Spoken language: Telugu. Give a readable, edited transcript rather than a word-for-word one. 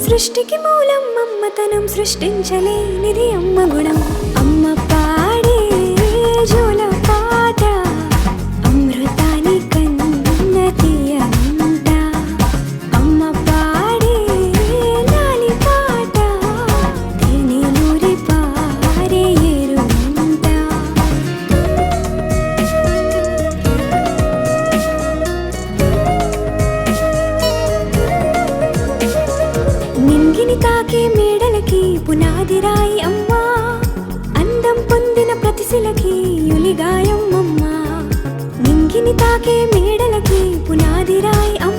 సృష్టికి మూలం మమ్మతనం సృష్టించలేనిది అమ్మ గుణం. అమ్మ పాడే జోల పాట అమృతాని కన్న తీయనంట. అమ్మ పాడే లాలి పాట తేనెలూరి పారే ఏరుమంట. నింగిని తాకే మేడలకి పునాది రాయి అమ్మా, అందం పొందిన ప్రతిశిలకి యులిగాయం అమ్మా. నింగిని తాకే మేడలకి పునాది రాయి అమ్మా.